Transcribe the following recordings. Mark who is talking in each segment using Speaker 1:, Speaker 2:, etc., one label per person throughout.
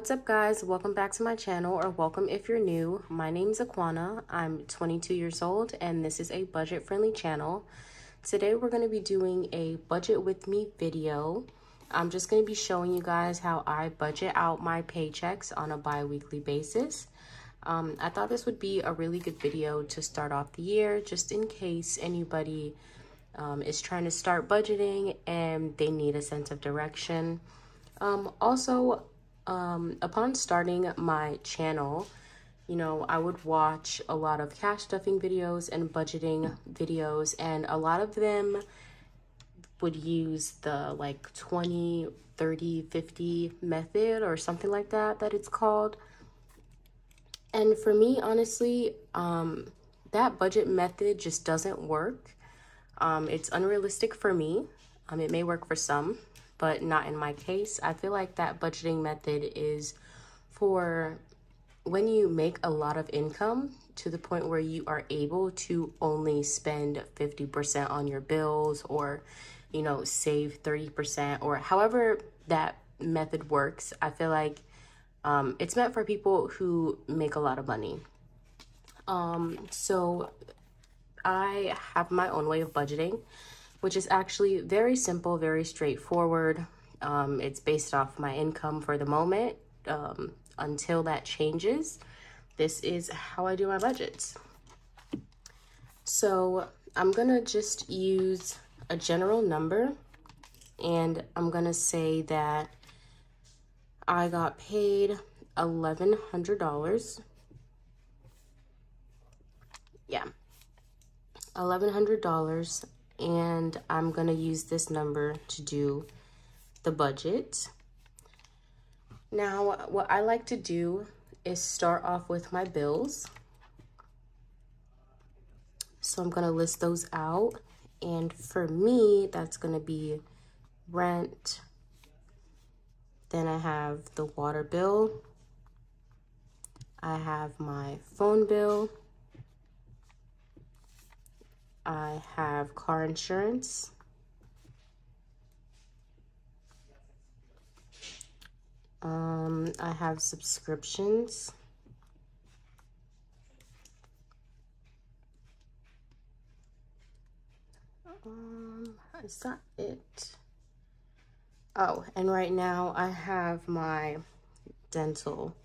Speaker 1: What's up, guys? Welcome back to my channel, or welcome if you're new. My name's Aquana. I'm 22 years old and this is a budget-friendly channel. Today we're going to be doing a budget with me video. I'm just going to be showing you guys how I budget out my paychecks on a bi-weekly basis. I thought this would be a really good video to start off the year, just in case anybody is trying to start budgeting and they need a sense of direction. Upon starting my channel, I would watch a lot of cash stuffing videos and budgeting videos, and a lot of them would use the like 20, 30, 50 method or something like that it's called. And for me, honestly, that budget method just doesn't work. It's unrealistic for me. It may work for some, but not in my case. I feel like that budgeting method is for when you make a lot of income to the point where you are able to only spend 50% on your bills, or, save 30%, or however that method works. I feel like it's meant for people who make a lot of money. So I have my own way of budgeting, which is actually very simple, very straightforward. It's based off my income for the moment. Until that changes, this is how I do my budgets. So I'm gonna just use a general number, and I'm gonna say that I got paid $1,100. Yeah, $1,100. And I'm gonna use this number to do the budget. Now, what I like to do is start off with my bills. So I'm gonna list those out. And for me, that's gonna be rent. Then I have the water bill. I have my phone bill. I have car insurance. I have subscriptions. Is that it? Oh, and right now I have my dental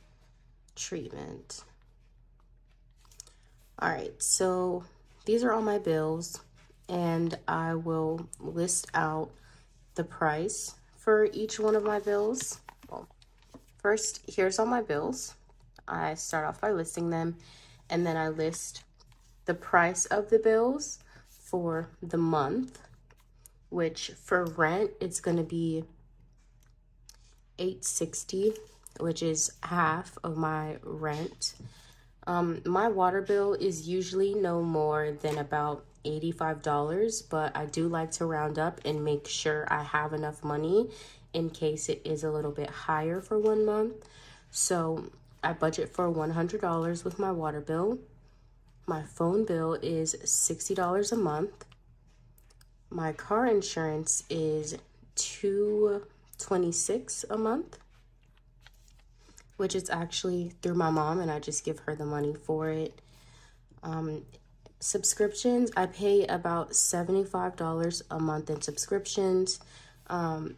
Speaker 1: treatment. All right, so these are all my bills, and I will list out the price for each one of my bills. Well, first, here's all my bills. I start off by listing them, and then I list the price of the bills for the month, which for rent, it's gonna be $860, which is half of my rent. My water bill is usually no more than about $85, but I do like to round up and make sure I have enough money in case it is a little bit higher for 1 month. So I budget for $100 with my water bill. My phone bill is $60 a month. My car insurance is $226 a month, which is actually through my mom, and I just give her the money for it. Subscriptions, I pay about $75 a month in subscriptions.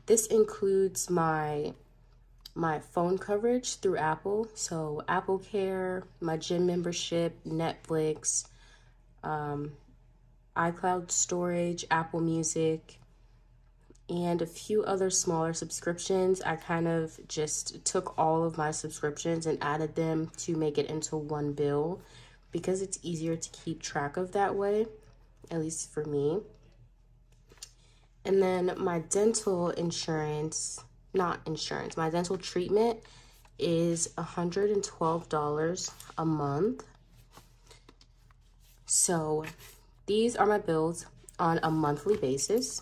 Speaker 1: This includes my phone coverage through Apple, so Apple Care, my gym membership, Netflix, iCloud storage, Apple Music, and a few other smaller subscriptions. I kind of just took all of my subscriptions and added them to make it into one bill because it's easier to keep track of that way, at least for me. And then my dental insurance, my dental treatment is $112 a month. So these are my bills on a monthly basis.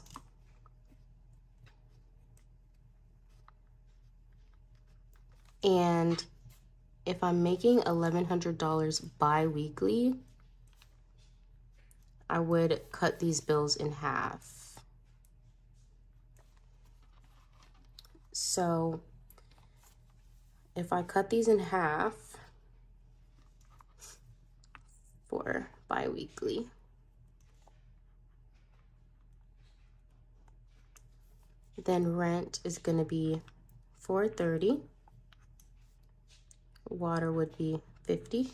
Speaker 1: And if I'm making $1,100 bi-weekly, I would cut these bills in half. So if I cut these in half for bi-weekly, then rent is going to be $430, water would be $50,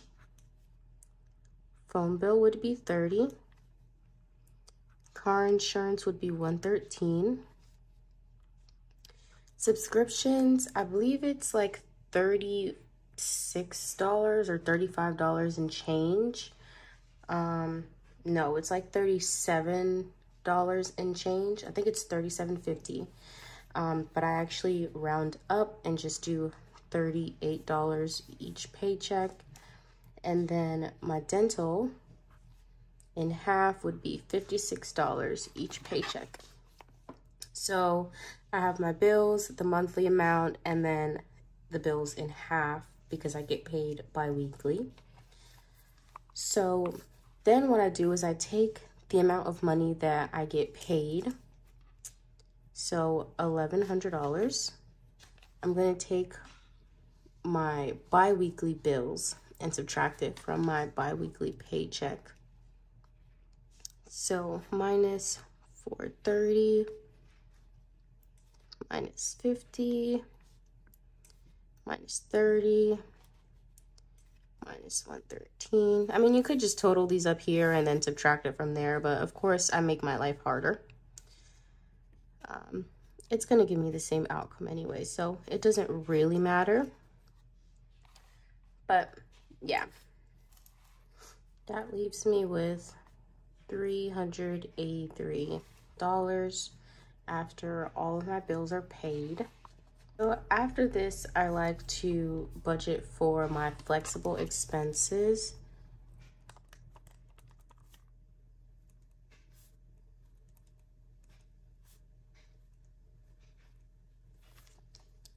Speaker 1: phone bill would be $30, car insurance would be $113, subscriptions, I believe it's like $36 or $35 and change. No, it's like $37 and change. I think it's $37.50. But I actually round up and just do $38 each paycheck. And then my dental in half would be $56 each paycheck. So I have my bills, the monthly amount, and then the bills in half because I get paid bi-weekly. So then what I do is I take the amount of money that I get paid, so $1,100. I'm going to take my bi-weekly bills and subtract it from my bi-weekly paycheck. So minus $430, minus $50, minus $30, minus $113. I mean, you could just total these up here and then subtract it from there, but of course I make my life harder. It's gonna give me the same outcome anyway, so it doesn't really matter. But yeah, that leaves me with $383 after all of my bills are paid. So after this, I like to budget for my flexible expenses.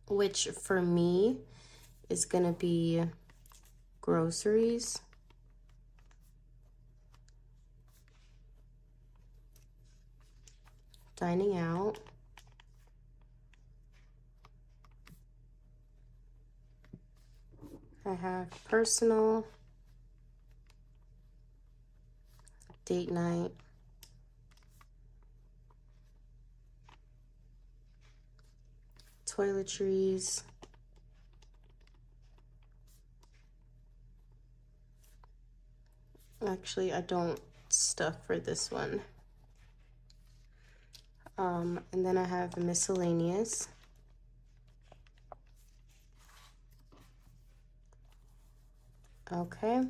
Speaker 1: Which for me is gonna be groceries, dining out, I have personal, date night, toiletries, actually I don't stuff for this one, and then I have miscellaneous, okay,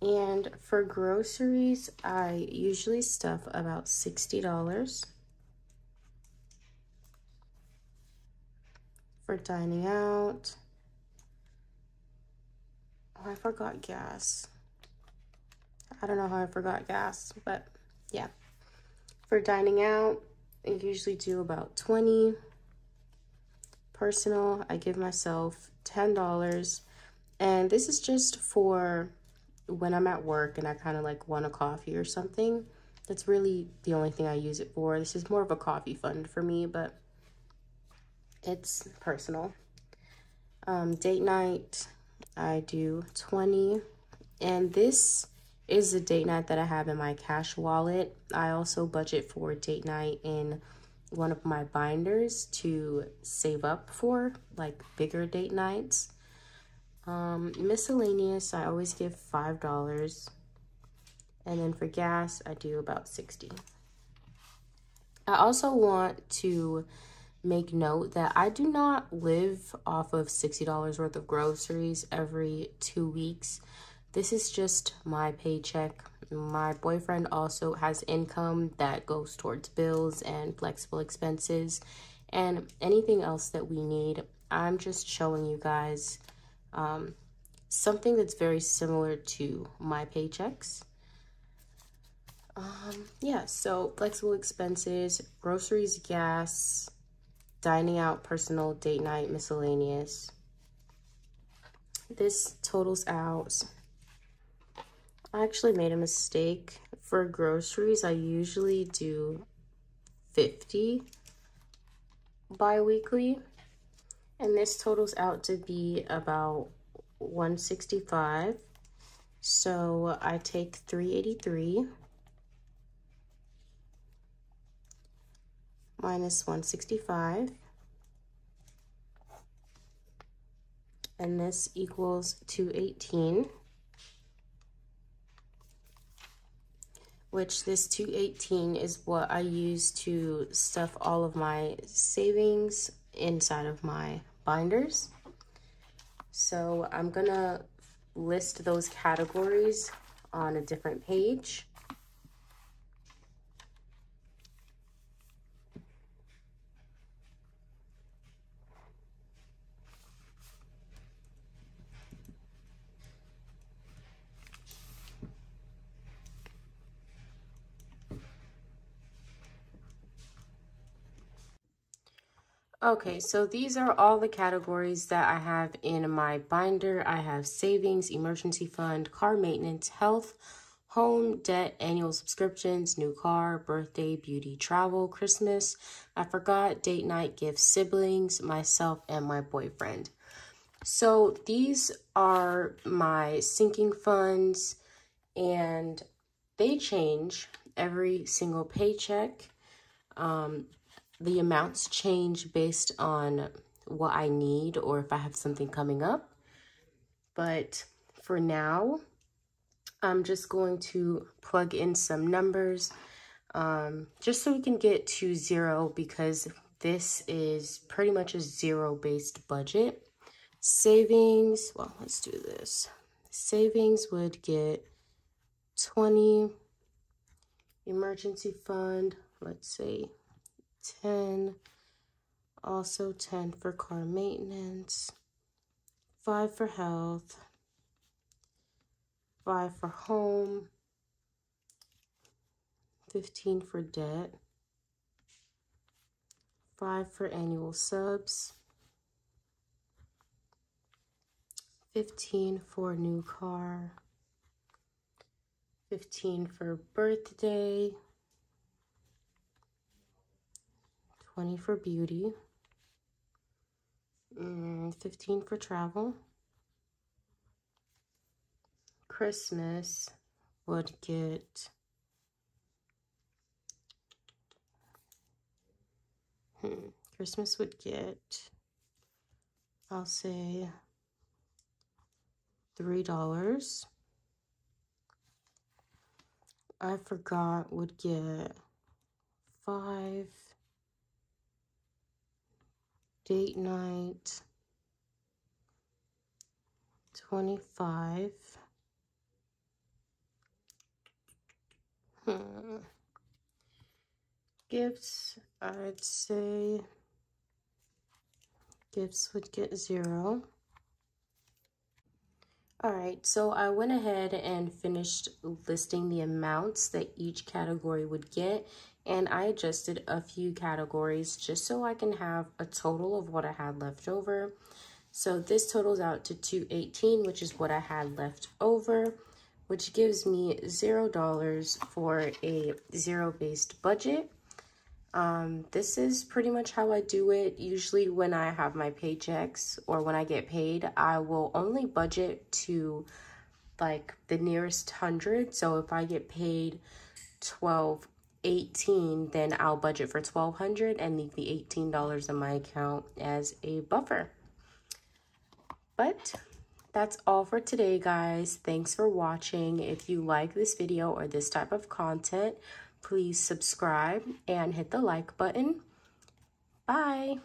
Speaker 1: and for groceries I usually stuff about $60. For dining out, oh, I forgot gas. I don't know how I forgot gas, but yeah. For dining out, I usually do about $20. Personal, I give myself $10. And this is just for when I'm at work and I kind of like want a coffee or something. That's really the only thing I use it for. This is more of a coffee fund for me, but it's personal. Date night, I do $20. And this is the date night that I have in my cash wallet. I also budget for date night in one of my binders to save up for like bigger date nights. Miscellaneous, I always give $5. And then for gas, I do about $60. I also want to make note that I do not live off of $60 worth of groceries every 2 weeks. This is just my paycheck. My boyfriend also has income that goes towards bills and flexible expenses and anything else that we need. I'm just showing you guys something that's very similar to my paychecks. Yeah, so flexible expenses, groceries, gas, dining out, personal, date night, miscellaneous. This totals out. I actually made a mistake. For groceries, I usually do $50 bi-weekly. And this totals out to be about 165. So I take 383 minus 165, and this equals 218, which this 218 is what I use to stuff all of my savings inside of my binders. So I'm gonna list those categories on a different page. Okay, so these are all the categories that I have in my binder. I have savings, emergency fund, car maintenance, health, home, debt, annual subscriptions, new car, birthday, beauty, travel, Christmas, I forgot, date night, gifts, siblings, myself, and my boyfriend. So these are my sinking funds, and they change every single paycheck. The amounts change based on what I need or if I have something coming up. But for now, I'm just going to plug in some numbers just so we can get to zero, because this is pretty much a zero-based budget. Savings, well, let's do this. Savings would get 20. Emergency fund, let's say 10, also 10 for car maintenance, 5 for health, 5 for home, 15 for debt, 5 for annual subs, 15 for new car, 15 for birthday, 20 for beauty, 15 for travel. Christmas would get Christmas would get, I'll say, $3. I forgot would get 5. Date night, 25. Gifts, I'd say gifts would get 0. All right, so I went ahead and finished listing the amounts that each category would get, and I adjusted a few categories just so I can have a total of what I had left over. So this totals out to 218, which is what I had left over, which gives me $0 for a zero-based budget. This is pretty much how I do it. Usually when I have my paychecks or when I get paid, I will only budget to like the nearest 100. So if I get paid $12.18, then I'll budget for $1,200 and leave the $18 in my account as a buffer. But that's all for today, guys. Thanks for watching. If you like this video or this type of content, please subscribe and hit the like button. Bye.